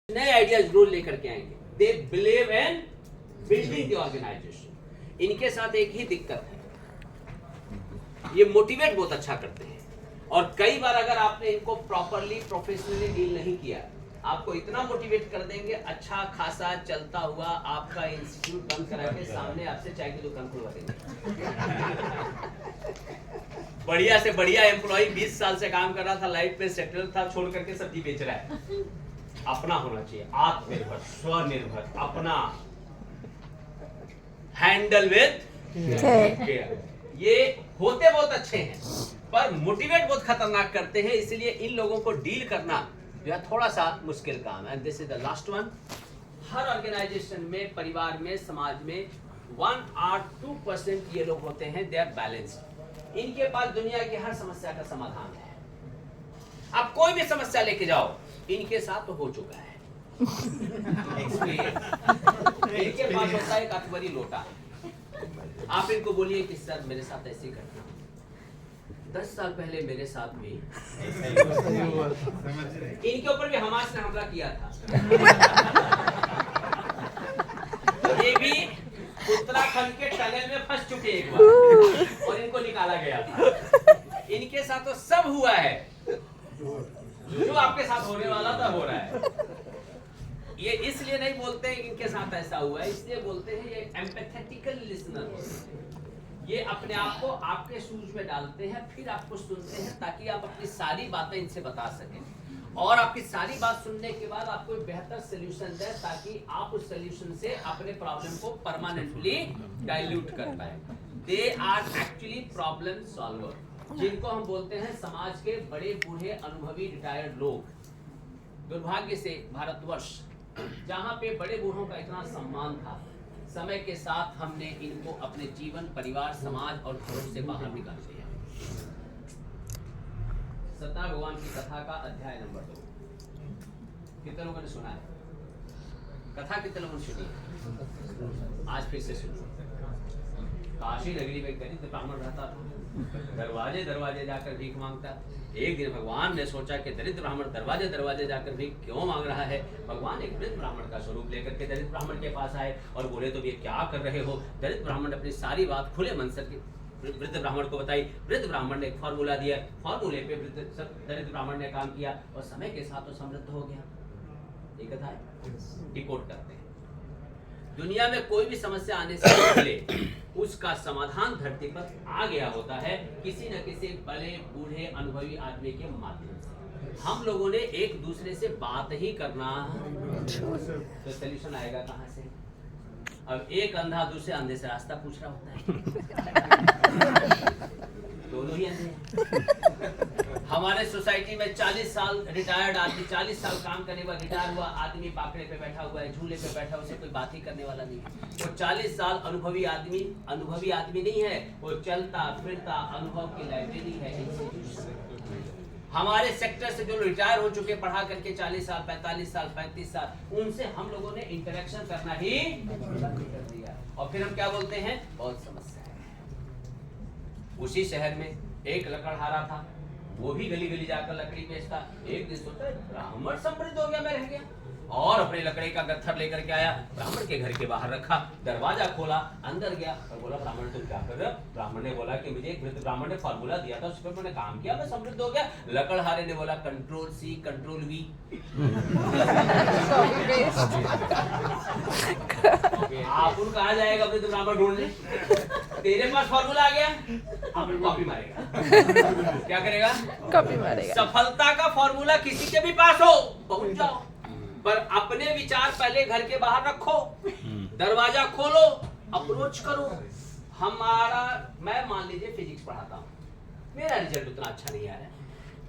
नए आइडियाज जरूर लेकर के आएंगे। They believe in building the organisation. इनके साथ एक ही दिक्कत है, ये मोटिवेट बहुत अच्छा करते हैं और कई बार अगर आपने इनको प्रॉपरली प्रोफेशनली डील नहीं किया, आपको इतना मोटिवेट कर देंगे, अच्छा खासा चलता हुआ आपका इंस्टीट्यूट बंद करा के सामने आपसे चाय की दुकान खुलवा देंगे। बढ़िया से बढ़िया एम्प्लॉय 20 साल से काम कर रहा था, लाइफ पे सेटल था, छोड़ करके सब्जी बेच रहा है। अपना होना चाहिए, आत्मनिर्भर, स्वनिर्भर, अपना, हैंडल विद केयर। ये होते बहुत अच्छे हैं पर मोटिवेट बहुत खतरनाक करते हैं, इसलिए इन लोगों को डील करना जो है थोड़ा सा मुश्किल काम है। This is the last one. हर ऑर्गेनाइजेशन में, परिवार में, समाज में 1 or 2% ये लोग होते हैं, दे आर बैलेंस्ड। इनके पास दुनिया की हर समस्या का समाधान है। आप कोई भी समस्या लेके जाओ, इनके साथ तो हो चुका है। इनके पास होता है एक अकबरी लोटा। आप इनको बोलिए कि सर मेरे साथ ऐसी घटना 10 साल पहले मेरे साथ भी इनके ऊपर भी हमास ने हमला किया था। ये भी उत्तराखंड के टनल में फंस चुके एक बार और इनको निकाला गया था। इनके साथ तो सब हुआ है, जो आपके साथ होने वाला था हो रहा है। ये इसलिए नहीं बोलते हैं इनके साथ ऐसा हुआ है, इसलिए बोलते हैं ये एम्पैथेटिकल लिसनर। ये अपने आप को आपके शूज में डालते हैं, फिर आपको सुनते हैं ताकि आप अपनी सारी बातें इनसे बता सकें और आपकी सारी बात सुनने के बाद आपको एक बेहतर सोल्यूशन दें ताकि आप उस सोल्यूशन से अपने प्रॉब्लम को परमानेंटली डाइल्यूट कर पाए। They are actually problem solver, जिनको हम बोलते हैं समाज के बड़े बूढ़े अनुभवी रिटायर्ड लोग। दुर्भाग्य से भारतवर्ष, जहां पे बड़े बूढ़ों का इतना सम्मान था, समय के साथ हमने इनको अपने जीवन, परिवार, समाज और घरों से बाहर निकाल दिया। सत्यनारायण भगवान की कथा का अध्याय नंबर 2 कितने लोगों ने सुना है? कथा कितने लोगों ने सुनी? आज फिर से सुनो। काशी नगरी में गरीब ब्राह्मण रहता था, दरवाजे दरवाजे जाकर भीख मांगता। एक दिन भगवान ने सोचा कि दरिद्र ब्राह्मण दरवाजे दरवाजे जाकर भीख क्यों मांग रहा है। भगवान एक वृद्ध ब्राह्मण का स्वरूप लेकर के दरिद्र ब्राह्मण के पास आए और बोले, तुम ये क्या कर रहे हो? दरिद्र ब्राह्मण ने अपनी सारी बात खुले मन से वृद्ध ब्राह्मण को बताई। वृद्ध ब्राह्मण ने एक फॉर्मूला दिया, फॉर्मूले पे दरिद्र ब्राह्मण ने काम किया और समय के साथ वो समृद्ध हो गया। ये कथा है, डिकोड करते हैं। दुनिया में कोई भी समस्या आने से पहले उसका समाधान धरती पर आ गया होता है, किसी न किसी बड़े बूढ़े अनुभवी आदमी के माध्यम से। हम लोगों ने एक दूसरे से बात ही करना, तो सलूशन आएगा कहां से? अब एक अंधा दूसरे अंधे से रास्ता पूछ रहा होता है। दोनों ही अंधे हैं। हमारे सोसाइटी में 40 साल रिटायर्ड आदमी, 40 साल काम करने वाला रिटायर हुआ आदमी बाकड़े पे बैठा हुआ है, झूले पे बैठा, उसे कोई बात ही करने वाला नहीं है। वो 40 साल अनुभवी आदमी नहीं है, वो चलता फिरता अनुभव की लाइब्रेरी है। हमारे सेक्टर से जो रिटायर हो चुके, पढ़ा करके 40 साल, 45 साल, 35 साल, उनसे हम लोगों ने इंटरेक्शन करना ही बंद कर दिया और फिर हम क्या बोलते हैं? बहुत समस्या है। उसी शहर में एक लकड़हारा था, वो भी गली गली जाकर लकड़ी बेचता। एक दिन सोचा ब्राह्मण समृद्ध हो गया, मैं रह गया, और अपने लकड़ी का गट्ठर लेकर के आया, ब्राह्मण के घर के बाहर रखा, दरवाजा खोला, अंदर गया और बोला, ब्राह्मण तुम क्या कर रहे हो? ब्राह्मण ने बोला कि मुझे एक वृद्ध ब्राह्मण ने फॉर्मूला दिया था, उस पर मैंने काम किया, मैं समृद्ध हो गया। लकड़हारे ने बोला, कंट्रोल C कंट्रोल V। आप उन कहा जाएगा वृद्ध ब्राह्मण ढूंढने? तेरे पास फॉर्मूला आ गया, आप कॉपी मारेगा। क्या करेगा? कॉपी मारेगा। सफलता का फॉर्मूला किसी के भी पास हो, पहुंच जाओ, पर अपने विचार पहले घर के बाहर रखो, दरवाजा खोलो, अप्रोच करो। मैं मान लीजिए फिजिक्स पढ़ाता हूँ, मेरा रिजल्ट उतना अच्छा नहीं आ रहा है,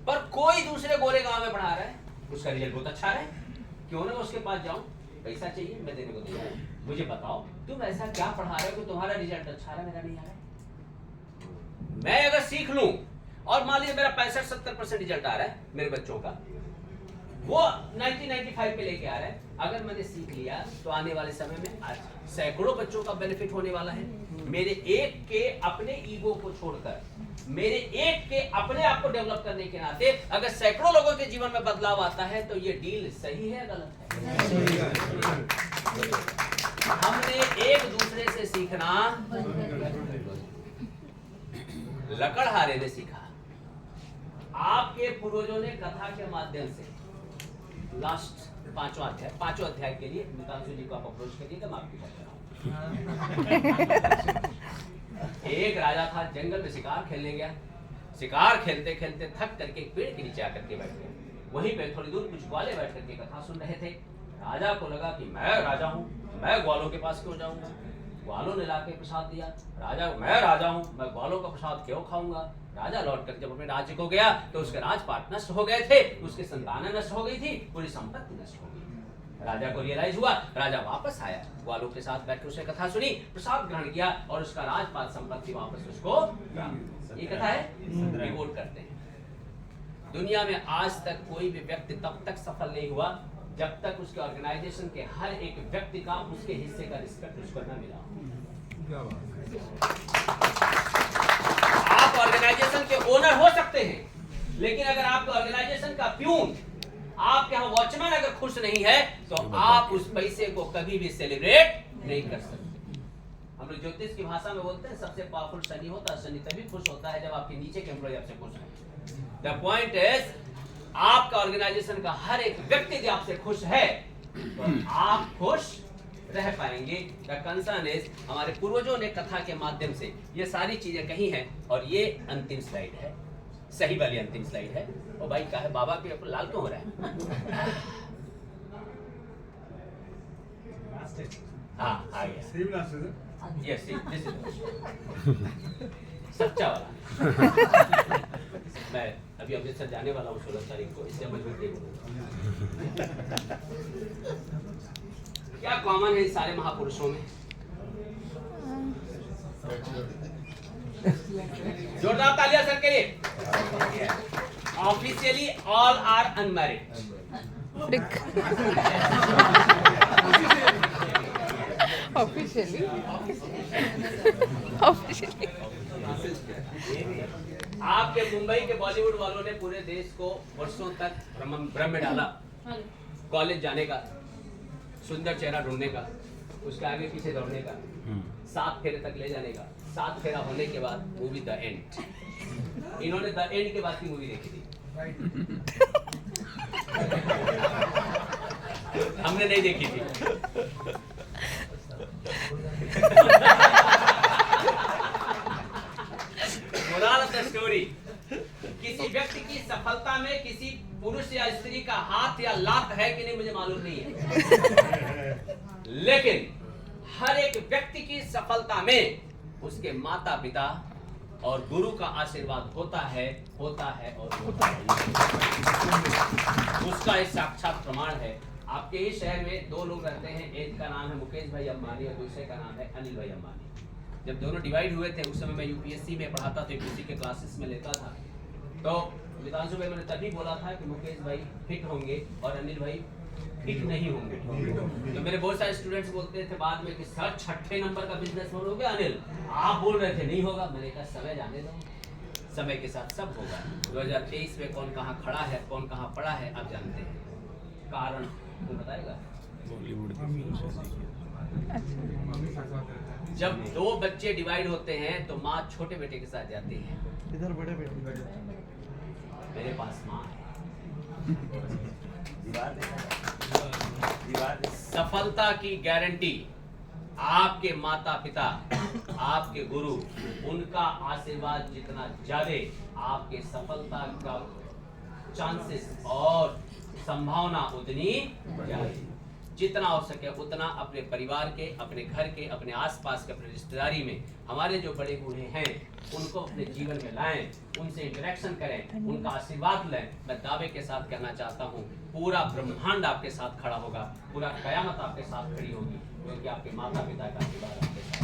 पर कोई दूसरे गोरे गांव में पढ़ा रहा है, उसका रिजल्ट बहुत अच्छा है, क्यों ना उसके पास जाऊं? पैसा चाहिए, मैं देने को तैयार हूं। मुझे बताओ तुम ऐसा क्या पढ़ा रहे हो कि तुम्हारा रिजल्ट अच्छा आ रहा है, मेरा नहीं आ रहा है। मैं अगर सीख लूं और मान लीजिए मेरा 65-70% रिजल्ट आ रहा है मेरे बच्चों का, वो 1995 पे लेके आ रहा है। अगर मैंने सीख लिया तो आने वाले समय में आज सैकड़ों बच्चों का बेनिफिट होने वाला है। मेरे एक के अपने ईगो को छोड़कर, मेरे एक के अपने आप को डेवलप करने के नाते अगर सैकड़ों लोगों के जीवन में बदलाव आता है तो ये डील सही है गलत है? हमने एक दूसरे से सीखना लकड़हारे ने सीखा। आपके पूर्वजों ने कथा के माध्यम से लास्ट पांचवा अध्याय के लिए मितांशु जी को आप अप्रोच करिएगा, मैं आपकी बात कर रहा हूं। एक राजा था, जंगल में शिकार खेलने गया। शिकार खेलते खेलते थक करके एक पेड़ के नीचे आकर के बैठ गया। वहीं पे थोड़ी दूर कुछ ग्वाले बैठ करके कथा सुन रहे थे। राजा को लगा कि मैं राजा हूँ, मैं ग्वालों के पास क्यों जाऊंगा। ग्वालों ने लाके प्रसाद दिया। राजा को, मैं राजा हूँ, मैं ग्वालों का प्रसाद क्यों खाऊंगा। राजा लौट कर जब अपने राज्य को गया तो उसके राजपाट नष्ट हो गए थे, उसकी संतानें नष्ट हो गई थी, पूरी संपत्ति नष्ट हो गई। राजा को रियलाइज हुआ, राजा वापस आया, ग्वालों के साथ बैठ कर उसने कथा सुनी, प्रसाद ग्रहण किया और उसका राजपाट संपत्ति वापस उसको प्राप्त। ये कथा है, रिपोर्ट करते हैं। दुनिया में आज तक कोई भी व्यक्ति तब तक सफल नहीं हुआ जब तक उसके ऑर्गेनाइजेशन के हर एक व्यक्ति का उसके हिस्से का रिस्पेक्ट उसको न मिला। आप ऑर्गेनाइजेशन के ओनर हो सकते हैं, लेकिन अगर आपके ऑर्गेनाइजेशन का प्यून, आपके यहाँ वॉचमैन अगर खुश नहीं है तो आप उस पैसे को कभी भी सेलिब्रेट नहीं कर सकते। हम लोग ज्योतिष की भाषा में बोलते हैं सबसे पावरफुल शनि होता है। शनि तभी खुश होता है जब आपके नीचे के एम्प्लॉय आपसे खुश है। द पॉइंट इज, आपका ऑर्गेनाइजेशन का हर एक व्यक्ति यदि आपसे खुश है तो आप खुश रह पाएंगे। द कंसर्न इज, हमारे पूर्वजों ने कथा के माध्यम से ये सारी चीजें कही हैं और ये अंतिम स्लाइड है, सही वाली अंतिम स्लाइड है। और भाई कहा बाबा भी आपको लाल क्यों हो रहा है? हाँ आ गया। यस, दिस इज सच्चा वाला। मैं अभी अमृतसर जाने वाला हूँ 16 तारीख को, इससे मजबूत नहीं बोलूंगा। क्या कॉमन है सारे महापुरुषों में? जोरदार तालियां सर के लिए। Officially all are unmarried. आपके मुंबई के बॉलीवुड वालों ने पूरे देश को वर्षों तक भ्रम में डाला। कॉलेज जाने का, सुंदर चेहरा ढूंढने का, उसके आगे पीछे दौड़ने का, 7 फेरे तक ले जाने का, 7 फेरा होने के बाद मूवी द एंड। इन्होंने द एंड के बाद की मूवी देखी थी, हमने नहीं देखी थी। मोरल ऑफ द स्टोरी, किसी व्यक्ति की सफलता में किसी पुरुष या स्त्री का हाथ या लात है कि नहीं मुझे मालूम नहीं है, लेकिन हर एक व्यक्ति की सफलता में उसके माता पिता और गुरु का आशीर्वाद होता है और होता है। उसका एक साक्षात प्रमाण है। आपके ही शहर में 2 लोग रहते हैं, एक का नाम है मुकेश भाई अंबानी और दूसरे का नाम है अनिल भाई अंबानी। जब दोनों डिवाइड हुए थे उस समय मैं यूपीएससी में पढ़ाता था, यूपीएससी के क्लासेस में लेता था। तो मितांशु भाई मैंने तभी बोला था कि मुकेश भाई फिट होंगे और अनिल भाई फिट नहीं होंगे। तो मेरे बहुत सारे स्टूडेंट्स बोलते थे बाद में कि सर 6ठे नंबर का बिजनेसमैन हो गया अनिल, आप बोल रहे थे नहीं होगा। मैंने कहा समय जाने दो, समय के साथ सब होगा। 2023 में कौन कहाँ खड़ा है, कौन कहाँ पड़ा है आप जानते हैं। कारण तो बताएगा। जब 2 बच्चे डिवाइड होते हैं तो माँ छोटे बेटे के साथ जाती है। इधर बड़े बेटे, मेरे पास माँ है। सफलता की गारंटी आपके माता पिता, आपके गुरु, उनका आशीर्वाद जितना ज्यादा आपके सफलता का चांसेस और संभावना उतनी ज्यादा। जितना हो सके उतना अपने परिवार के, अपने घर के, अपने आसपास के, अपने रिश्तेदारी में हमारे जो बड़े बूढ़े हैं उनको अपने जीवन में लाएं, उनसे इंटरेक्शन करें, उनका आशीर्वाद लें। मैं दावे के साथ कहना चाहता हूँ पूरा ब्रह्मांड आपके साथ खड़ा होगा, पूरा कयामत आपके साथ खड़ी होगी, क्योंकि आपके माता पिता का आशीर्वाद आपके साथ